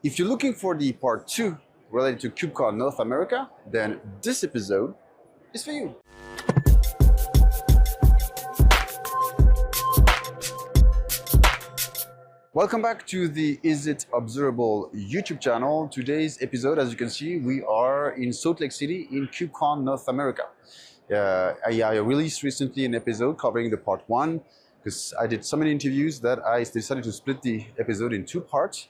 If you're looking for the part 2 related to Kubecon North America, then this episode is for you. Welcome back to the Is It Observable YouTube channel. Today's episode, as you can see, we are in Salt Lake City in Kubecon North America. I released recently an episode covering the part 1 because I did so many interviews that I decided to split the episode in 2 parts.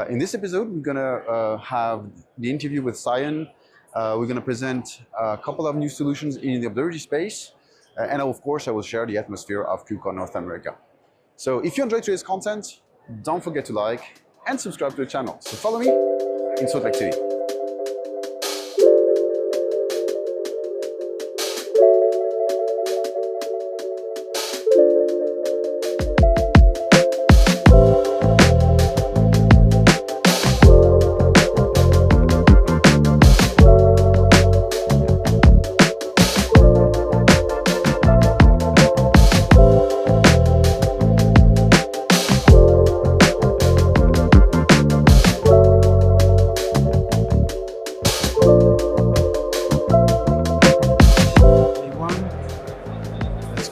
In this episode, we're gonna have the interview with Saiyam. We're gonna present a couple of new solutions in the observability space. And of course, I will share the atmosphere of Kubecon North America. So if you enjoyed today's content, don't forget to like and subscribe to the channel. So follow me in Salt Lake City.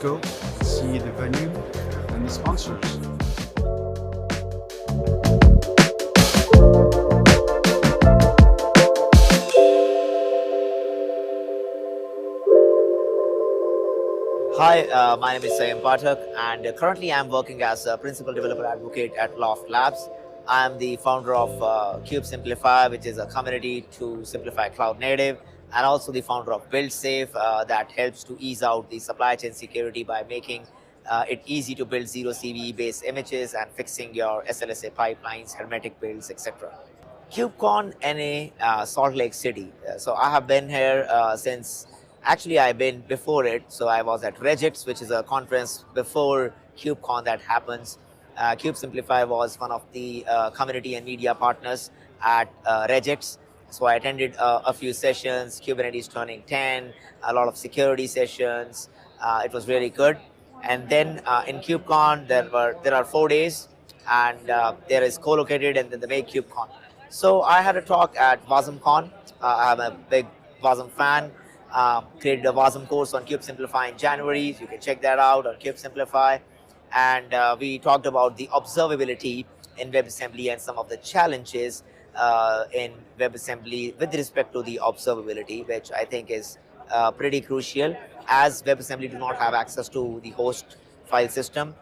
Go see the venue and the sponsors. Hi, my name is Saiyam Pathak, and currently I'm working as a principal developer advocate at Loft Labs. I'm the founder of Cube Simplify, which is a community to simplify cloud native, and also the founder of Build Safe that helps to ease out the supply chain security by making it easy to build zero CVE based images and fixing your SLSA pipelines, hermetic builds, etc. Kubecon NA Salt Lake City. So I have been here since, actually I've been before it. So I was at Regix, which is a conference before Kubecon that happens. Cube Simplify was one of the community and media partners at Regix. So I attended a few sessions, Kubernetes turning 10, a lot of security sessions. It was really good. And then in Kubecon, there are 4 days, and there is co-located and then the main Kubecon. So I had a talk at WasmCon. I'm a big Wasm fan. Created a Wasm course on Cube Simplify in January. You can check that out on Cube Simplify. And we talked about the observability in WebAssembly and some of the challenges in WebAssembly with respect to the observability, which I think is pretty crucial, as WebAssembly do not have access to the host file system.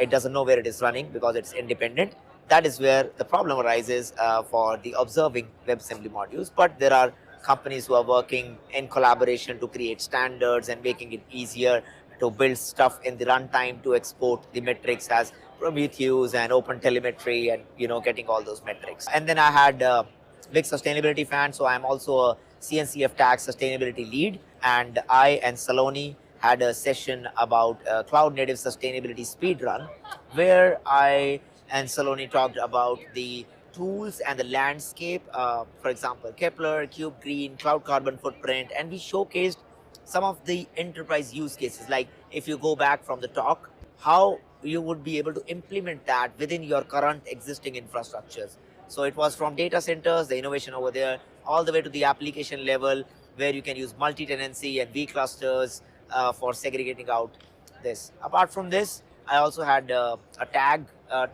It doesn't know where it is running because it's independent. That is where the problem arises for the observing WebAssembly modules. But there are companies who are working in collaboration to create standards and making it easier to build stuff in the runtime to export the metrics as Prometheus and OpenTelemetry and getting all those metrics. And then I had a big sustainability fan, so I'm also a CNCF tax sustainability lead, and I and Saloni had a session about cloud native sustainability speedrun, where I and Saloni talked about the tools and the landscape, for example Kepler, Cube Green, Cloud Carbon Footprint, and we showcased some of the enterprise use cases. Like if you go back from the talk, how you would be able to implement that within your current existing infrastructures. So it was from data centers, the innovation over there, all the way to the application level, where you can use multi-tenancy and vClusters for segregating out this. Apart from this, I also had a tag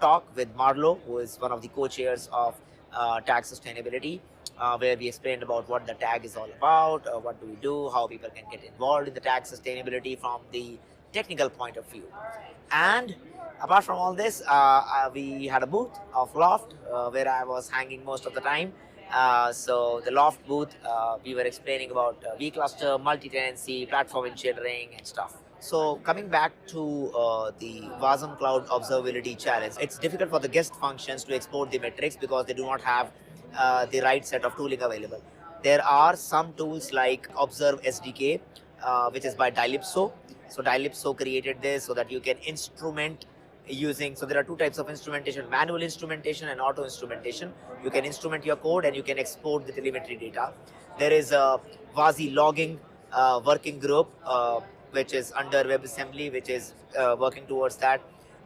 talk with Marlo, who is one of the co-chairs of tag sustainability, where we explained about what the tag is all about, what do we do, how people can get involved in the tag sustainability from the technical point of view. And apart from all this, we had a booth of Loft where I was hanging most of the time. So the Loft booth, we were explaining about vCluster, multi-tenancy, platform engineering and stuff. So coming back to the Wasm Cloud Observability Challenge, it's difficult for the guest functions to export the metrics because they do not have the right set of tooling available. There are some tools like Observe SDK, which is by Dilipso. So Dilipso created this so that you can instrument using, so there are 2 types of instrumentation, manual instrumentation and auto instrumentation. You can instrument your code and you can export the telemetry data. There is a WASI logging working group, which is under WebAssembly, which is working towards that.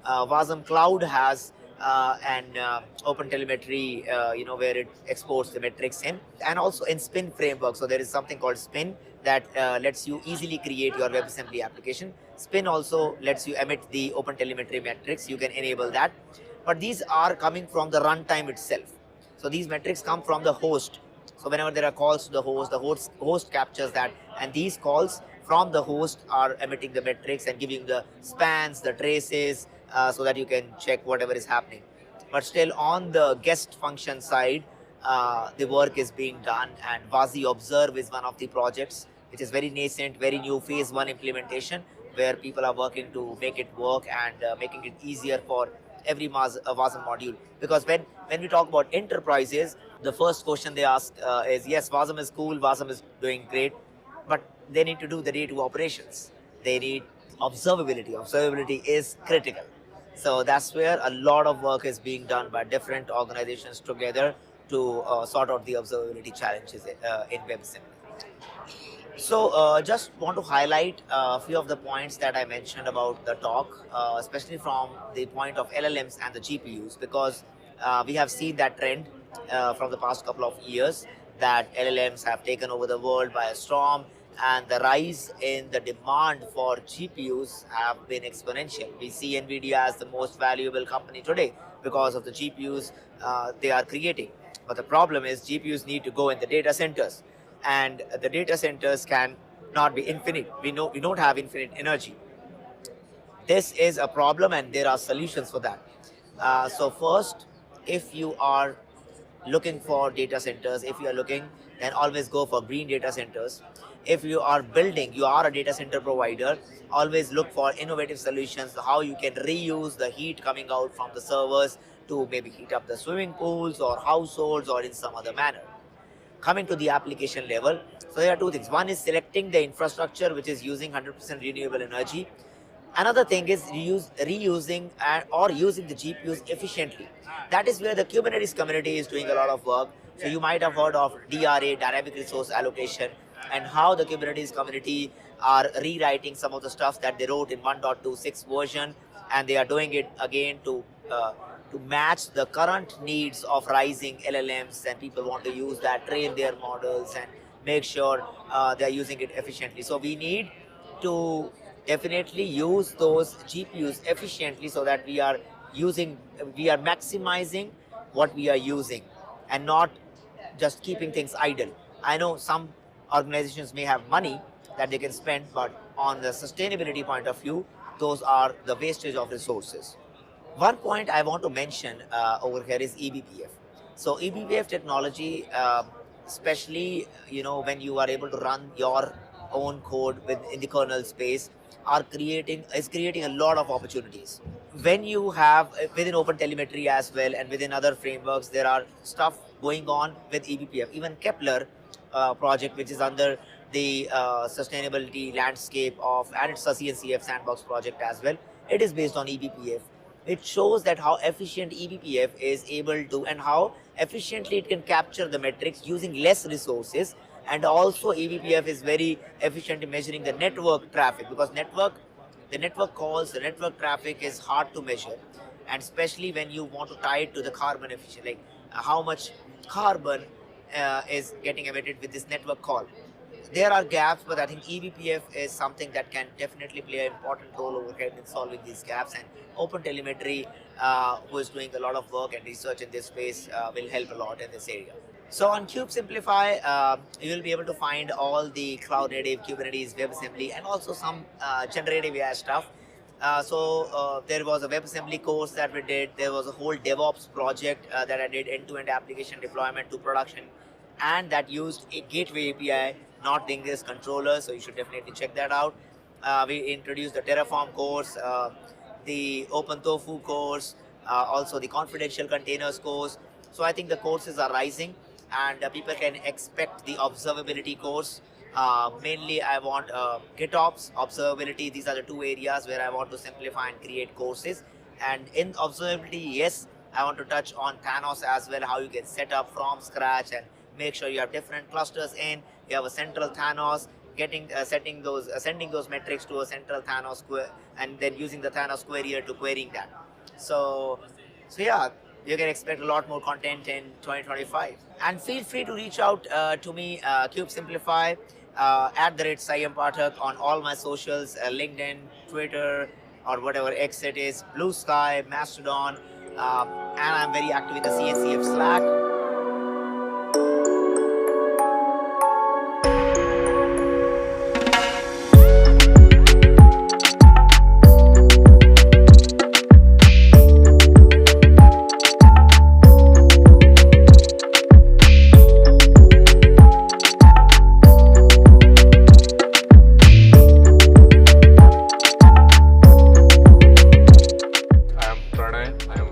Wasm Cloud has and open telemetry, where it exports the metrics in, and also in Spin framework. So there is something called Spin that lets you easily create your WebAssembly application. Spin also lets you emit the open telemetry metrics. You can enable that, but these are coming from the runtime itself. So these metrics come from the host. So whenever there are calls to the host captures that, and these calls from the host are emitting the metrics and giving the spans, the traces, so that you can check whatever is happening. But still, on the guest function side, the work is being done, and Vazi Observe is one of the projects which is very nascent, very new phase one implementation, where people are working to make it work and making it easier for every Wasm module. Because when we talk about enterprises, the first question they ask is, yes, Wasm is cool, Wasm is doing great, but they need to do the day-to operations. They need observability. Observability is critical. So that's where a lot of work is being done by different organizations together to sort out the observability challenges in WebAssembly. So just want to highlight a few of the points that I mentioned about the talk, especially from the point of LLMs and the GPUs, because we have seen that trend from the past couple of years, that LLMs have taken over the world by a storm, and the rise in the demand for GPUs have been exponential. We see NVIDIA as the most valuable company today because of the GPUs they are creating. But the problem is GPUs need to go in the data centers, and the data centers can not be infinite. We know we don't have infinite energy. This is a problem, and there are solutions for that. So first, if you are looking for data centers, if you are looking, then always go for green data centers. If you are building, you are a data center provider, always look for innovative solutions, how you can reuse the heat coming out from the servers to maybe heat up the swimming pools or households or in some other manner. Coming to the application level, so there are two things. One is selecting the infrastructure which is using 100% renewable energy. Another thing is reusing or using the GPUs efficiently. That is where the Kubernetes community is doing a lot of work. So you might have heard of DRA, dynamic resource allocation, and how the Kubernetes community are rewriting some of the stuff that they wrote in 1.26 version, and they are doing it again to match the current needs of rising LLMs, and people want to use that, train their models, and make sure they are using it efficiently. So we need to definitely use those GPUs efficiently, so that we are maximizing what we are using and not just keeping things idle. I know some organizations may have money that they can spend, but on the sustainability point of view, those are the wastage of resources. One point I want to mention over here is eBPF. So eBPF technology, especially when you are able to run your own code in the kernel space, is creating a lot of opportunities. When you have within OpenTelemetry as well, and within other frameworks, there are stuff going on with eBPF. Even Kepler project, which is under the sustainability landscape of, and it's a CNCF sandbox project as well. It is based on eBPF. It shows that how efficient eBPF is able to, and how efficiently it can capture the metrics using less resources. And also eBPF is very efficient in measuring the network traffic, because the network calls, the network traffic is hard to measure, and especially when you want to tie it to the carbon efficient, like how much carbon is getting emitted with this network call. There are gaps, but I think eBPF is something that can definitely play an important role over here in solving these gaps. And OpenTelemetry, who is doing a lot of work and research in this space, will help a lot in this area. So on Kube Simplify, you will be able to find all the cloud native Kubernetes WebAssembly and also some generative AI stuff. There was a WebAssembly course that we did. There was a whole DevOps project that I did, end-to-end application deployment to production, and that used a gateway API, not the Ingress controller. So you should definitely check that out. We introduced the Terraform course, the OpenTofu course, also the confidential containers course. So I think the courses are rising, and people can expect the observability course. Mainly I want GitOps, observability. These are the two areas where I want to simplify and create courses. And in observability, yes, I want to touch on Thanos as well, how you can set up from scratch and make sure you have different clusters in. You have a central Thanos, sending those metrics to a central Thanos and then using the Thanos querier to querying that. So So yeah, you can expect a lot more content in 2025. And feel free to reach out to me, Cube Simplify, at the rate Saiyam Pathak on all my socials, LinkedIn, Twitter, or whatever X it is, Blue Sky, Mastodon, and I'm very active in the CNCF Slack. I am Pranay. I am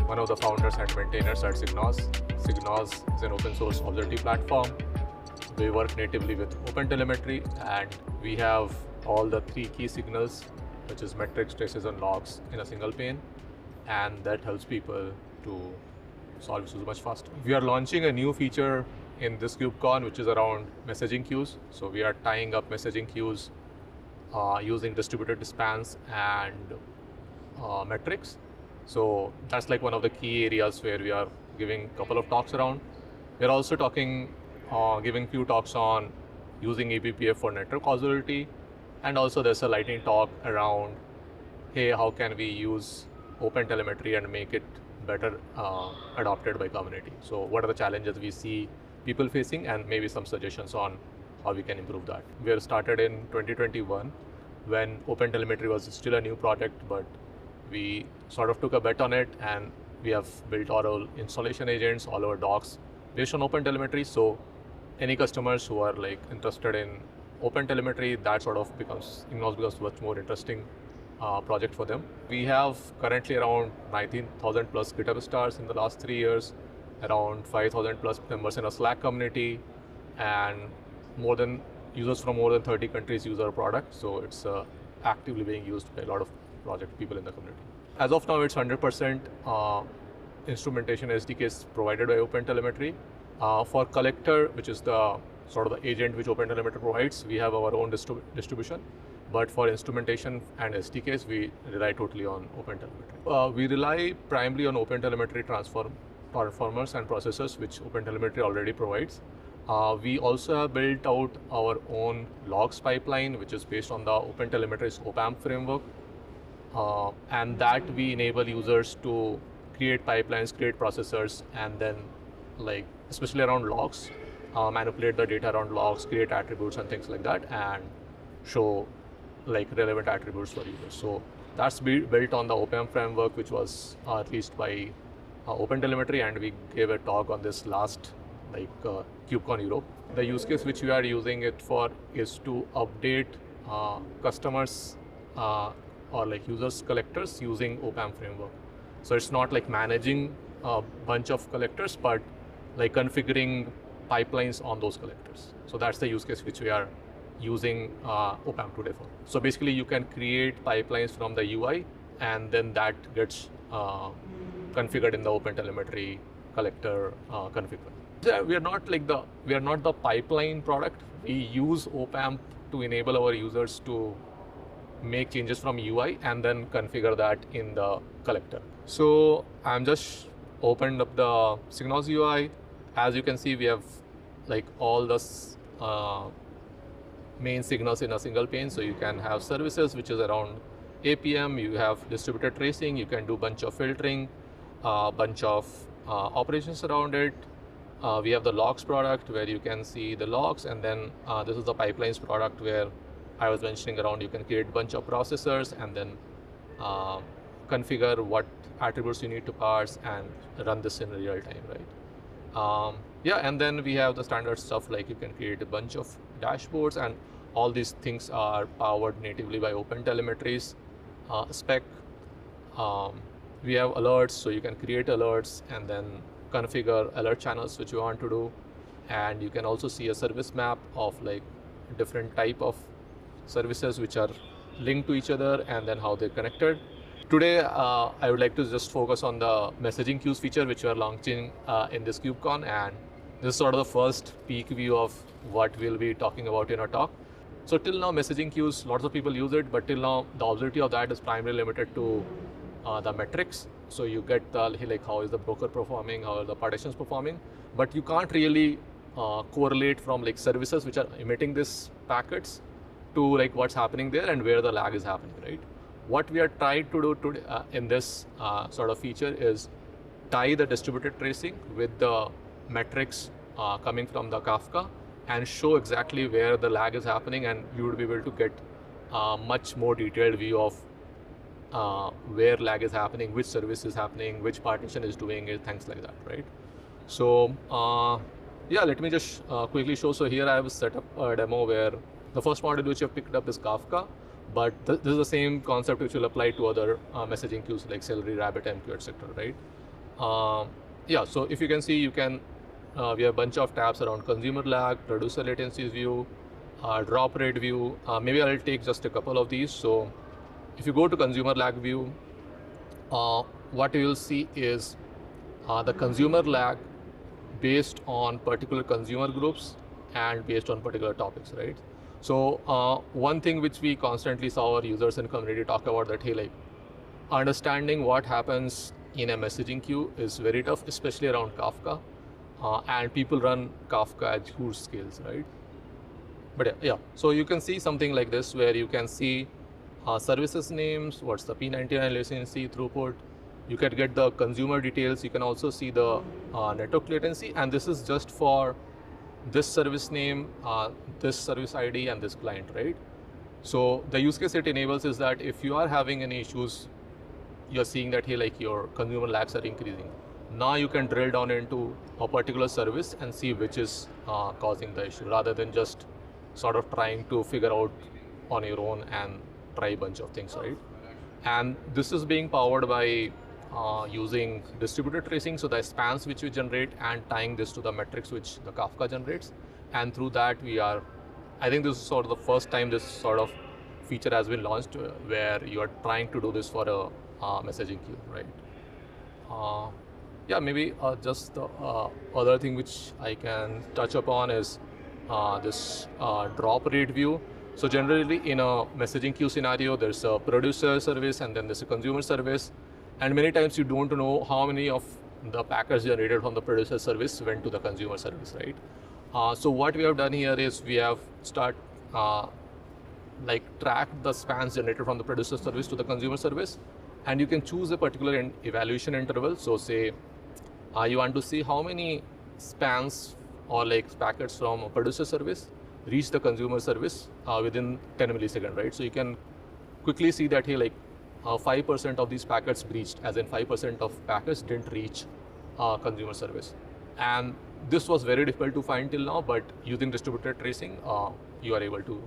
one of the founders and maintainers at Signoz. Signoz is an open source observability platform. We work natively with OpenTelemetry, and we have all the three key signals, which is metrics, traces, and logs in a single pane, and that helps people to solve issues much faster. We are launching a new feature in this KubeCon, which is around messaging queues. So we are tying up messaging queues using distributed spans and metrics. So that's like one of the key areas where we are giving a couple of talks around. We're also giving few talks on using eBPF for network causality, and also there's a lightning talk around, hey, how can we use OpenTelemetry and make it better adopted by community? So what are the challenges we see people facing, and maybe some suggestions on how we can improve that. We were started in 2021 when OpenTelemetry was still a new project, but we sort of took a bet on it, and we have built our own installation agents, all our docs based on OpenTelemetry. So any customers who are like interested in OpenTelemetry, that sort of becomes much more interesting project for them. We have currently around 19,000 plus GitHub stars in the last 3 years, around 5,000 plus members in a Slack community, and users from more than 30 countries use our product. So it's actively being used by a lot of project people in the community. As of now, it's 100% instrumentation SDKs provided by OpenTelemetry. For collector, which is the sort of the agent which OpenTelemetry provides, we have our own distribution. But for instrumentation and SDKs, we rely totally on OpenTelemetry. We rely primarily on OpenTelemetry transformers and processors, which OpenTelemetry already provides. We also have built out our own logs pipeline, which is based on the OpenTelemetry's OPAMP framework. And that we enable users to create pipelines, create processors, and then, like, especially around logs, manipulate the data around logs, create attributes and things like that, and show like relevant attributes for users. So that's built on the OPAMP framework, which was released by OpenTelemetry, and we gave a talk on this last KubeCon Europe. The use case which we are using it for is to update customers or like users collectors using OPAMP framework. So it's not like managing a bunch of collectors, but like configuring pipelines on those collectors. So that's the use case which we are using OPAMP today for. So basically you can create pipelines from the UI, and then that gets configured in the OpenTelemetry collector configure. So we are not the pipeline product. We use OPAMP to enable our users to make changes from UI and then configure that in the collector. So I'm just opened up the Signoz UI. As you can see, we have like all the main signals in a single pane. So you can have services, which is around APM. You have distributed tracing. You can do bunch of filtering, bunch of operations around it. We have the logs product where you can see the logs, and then this is the pipelines product where I was mentioning around you can create a bunch of processors and then configure what attributes you need to parse and run this in real time, right? Yeah, and then we have the standard stuff like you can create a bunch of dashboards, and all these things are powered natively by OpenTelemetry's spec. We have alerts, so you can create alerts and then configure alert channels which you want to do, and you can also see a service map of like different type of services which are linked to each other and then how they're connected. Today, I would like to just focus on the messaging queues feature which we are launching in this KubeCon, and this is sort of the first peek view of what we'll be talking about in our talk. So till now, messaging queues, lots of people use it, but till now, the observability of that is primarily limited to the metrics. So you get the like how is the broker performing, how are the partitions performing, but you can't really correlate from like services which are emitting these packets to like what's happening there and where the lag is happening, right? What we are trying to do today, in this sort of feature is tie the distributed tracing with the metrics coming from the Kafka and show exactly where the lag is happening, and you would be able to get a much more detailed view of where lag is happening, which service is happening, which partition is doing it, things like that, right? So yeah, let me just quickly show. So here I have set up a demo where the first module which I've picked up is Kafka, but this is the same concept which will apply to other messaging queues like Celery, Rabbit, MQ, etc., right? Yeah, so if you can see, you can we have a bunch of tabs around consumer lag, producer latencies view, drop rate view. Maybe I'll take just a couple of these. So if you go to consumer lag view, what you will see is the consumer lag based on particular consumer groups and based on particular topics, right? So one thing which we constantly saw our users and community talk about, that hey, like understanding what happens in a messaging queue is very tough, especially around Kafka, and people run Kafka at huge scales, right? But yeah, so you can see something like this where you can see services names, what's the P99 latency, throughput. You can get the consumer details. You can also see the network latency, and this is just for this service name, this service ID, and this client, right? So the use case it enables is that if you are having any issues, you're seeing that hey, like your consumer lags are increasing. Now you can drill down into a particular service and see which is causing the issue, rather than just sort of trying to figure out on your own and try a bunch of things, right? And this is being powered by using distributed tracing, so the spans which we generate, and tying this to the metrics which the Kafka generates. And through that I think this is sort of the first time this sort of feature has been launched where you are trying to do this for a messaging queue, right? Yeah, maybe just the other thing which I can touch upon is this drop rate view. So generally in a messaging queue scenario, there's a producer service and then there's a consumer service. And many times you don't know how many of the packets generated from the producer service went to the consumer service, right? So what we have done here is we have tracked the spans generated from the producer service to the consumer service, and you can choose a particular evaluation interval. So say you want to see how many spans or like packets from a producer service reach the consumer service within 10 milliseconds, right? So you can quickly see that hey, like 5% of these packets breached, as in 5% of packets didn't reach consumer service. And this was very difficult to find till now, but using distributed tracing, you are able to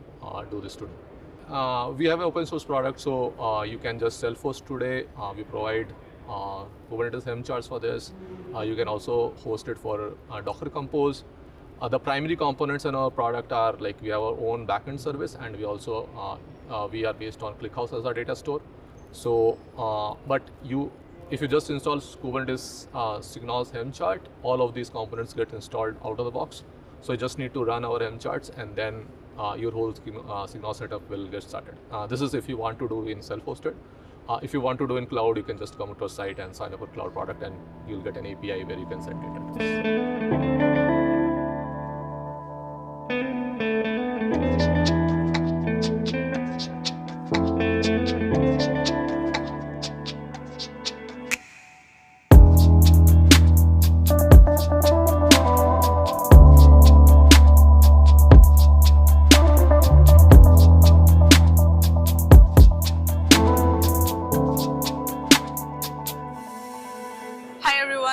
do this today. We have an open source product, so you can just self-host today. We provide Kubernetes Helm charts for this. You can also host it for Docker Compose. The primary components in our product are like we have our own backend service, and we also we are based on ClickHouse as our data store. So, but if you just install Kubernetes Signoz Helm chart, all of these components get installed out of the box. So you just need to run our Helm charts, and then your whole Signoz setup will get started. This is if you want to do in self-hosted. If you want to do in cloud, you can just come to our site and sign up for cloud product, and you'll get an API where you can send data.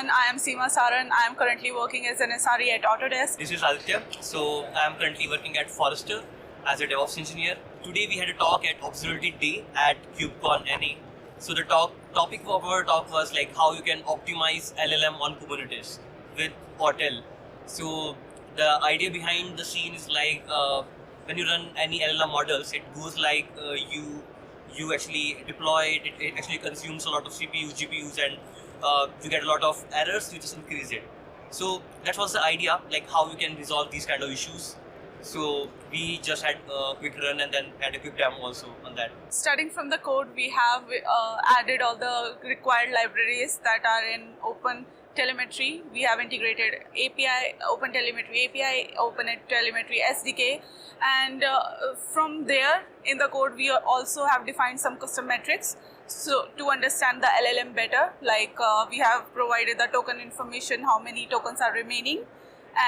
I am Seema Saharan. I am currently working as an SRE at Autodesk. This is Aditya. So I am currently working at Forrester as a DevOps engineer. Today we had a talk at Observability Day at Kubecon NA. So the topic of our talk was like how you can optimize LLM on Kubernetes with Autel. So the idea behind the scene is like when you run any LLM models, it goes like you actually deploy it, it actually consumes a lot of CPUs, GPUs, and you get a lot of errors, you just increase it. So that was the idea, like how we can resolve these kind of issues. So we just had a quick run and then had a quick demo also on that? Starting from the code, we have added all the required libraries that are in Open Telemetry. We have integrated API, Open Telemetry API, Open Telemetry SDK, and from there in the code we also have defined some custom metrics. So to understand the LLM better, like we have provided the token information, how many tokens are remaining,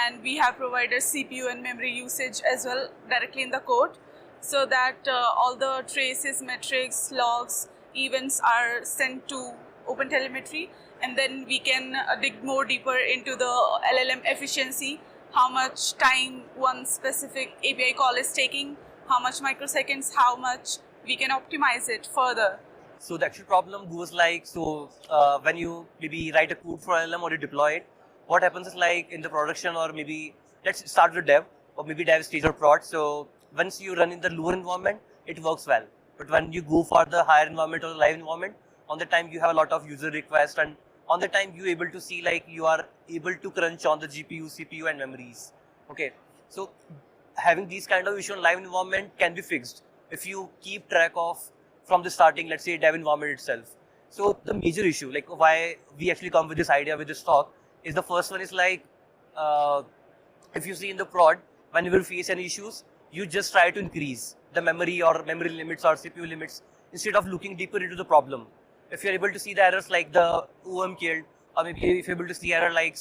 and we have provided CPU and memory usage as well directly in the code, so that all the traces, metrics, logs, events are sent to OpenTelemetry, and then we can dig more deeper into the LLM efficiency, how much time one specific API call is taking, how much microseconds, how much we can optimize it further. So the actual problem goes like, so when you maybe write a code for LLM or you deploy it, what happens is like in the production, or maybe let's start with dev, or maybe dev stage or prod. So once you run in the lower environment, it works well. But when you go for the higher environment or the live environment, on the time you have a lot of user requests, and on the time you able to see like you are able to crunch on the GPU, CPU and memories. Okay, so having these kind of issues on live environment can be fixed if you keep track of from the starting, let's say dev environment itself. So the major issue, like why we actually come with this idea, with this talk, is the first one is like, if you see in the prod, when you will face any issues, you just try to increase the memory or memory limits or CPU limits instead of looking deeper into the problem. If you're able to see the errors like the OM killed, or maybe if you're able to see error like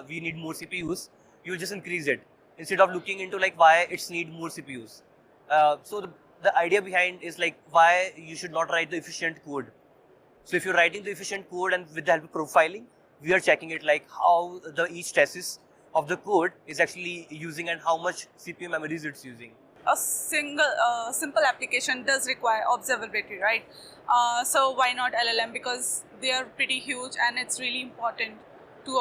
we need more CPUs, you just increase it instead of looking into like why it's need more CPUs. So the idea behind is like why you should not write the efficient code. So if you're writing the efficient code and with the help of profiling, we are checking it like how the each thesis of the code is actually using and how much CPU memories it's using. A simple application does require observability, right? So why not LLM? Because they are pretty huge, and it's really important to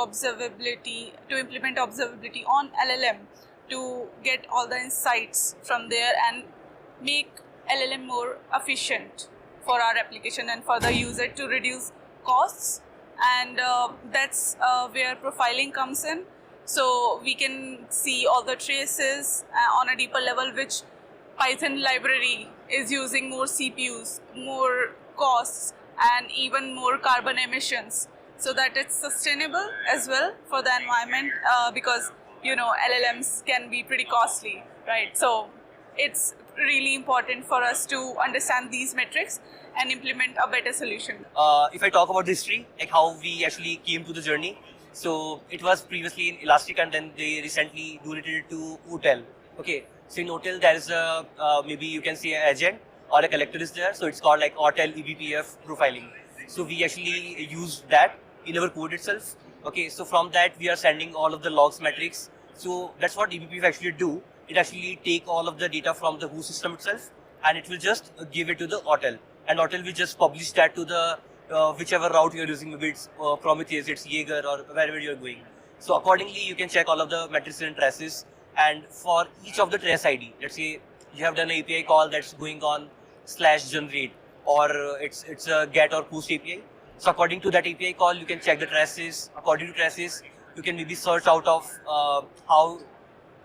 implement observability on LLM to get all the insights from there and make LLM more efficient for our application and for the user to reduce costs. And that's where profiling comes in. So we can see all the traces on a deeper level, which Python library is using more CPUs, more costs, and even more carbon emissions, so that it's sustainable as well for the environment, because LLMs can be pretty costly, right? So it's really important for us to understand these metrics and implement a better solution. If I talk about the history, like how we actually came to the journey, so it was previously in Elastic, and then they recently donated it to Hotel. Okay, so in Hotel there is a maybe you can say an agent or a collector is there, so it's called like Hotel eBPF profiling. So we actually used that in our code itself. Okay, so from that we are sending all of the logs metrics. So that's what eBPF actually do. It actually take all of the data from the host system itself, and it will just give it to the Hotel, and Hotel will just publish that to the whichever route you're using, maybe it's Prometheus, it's Jaeger, or wherever you're going. So accordingly, you can check all of the metrics and traces, and for each of the trace ID, let's say you have done an API call that's going on /generate, or it's a get or post API. So according to that API call, you can check the traces. According to traces, you can maybe search out of how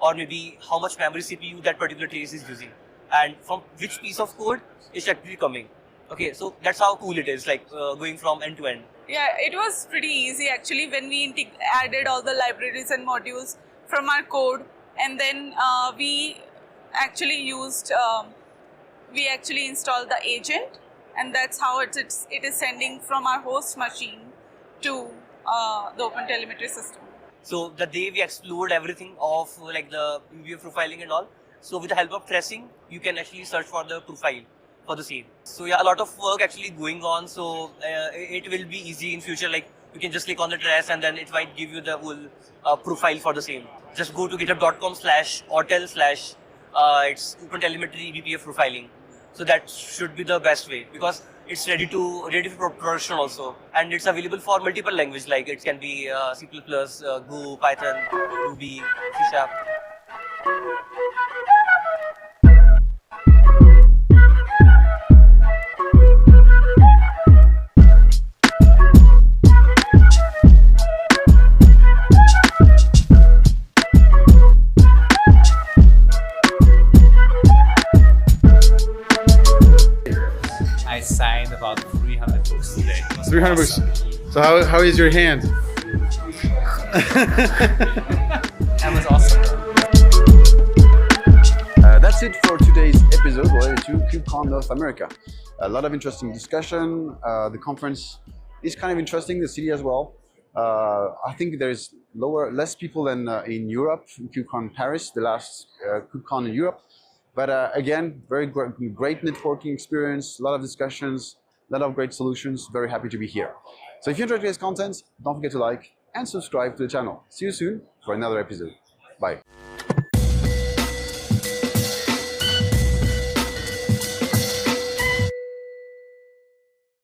or maybe how much memory CPU that particular trace is using, and from which piece of code is actually coming. Okay, so that's how cool it is, like going from end to end. Yeah, it was pretty easy actually when we added all the libraries and modules from our code, and then we actually installed the agent, and that's how it is sending from our host machine to the OpenTelemetry system. So the day we explored everything of like the UV profiling and all, so with the help of tracing, you can actually search for the profile for the same. So yeah, a lot of work actually going on. So it will be easy in future. Like you can just click on the trace, and then it might give you the whole profile for the same. Just go to github.com/hotel/ it's OpenTelemetry eBPF profiling. So that should be the best way, because it's ready for production also, and it's available for multiple languages, like it can be C++, Go, Python, Ruby, C#. So how is your hand? That was awesome. That's it for today's episode related to Kubecon North America. A lot of interesting discussion. The conference is kind of interesting, the city as well. I think there's less people than in Europe, in Kubecon Paris, the last Kubecon in Europe. But again, very great networking experience, a lot of discussions, a lot of great solutions. Very happy to be here. So if you enjoyed today's content, don't forget to like and subscribe to the channel. See you soon for another episode. Bye.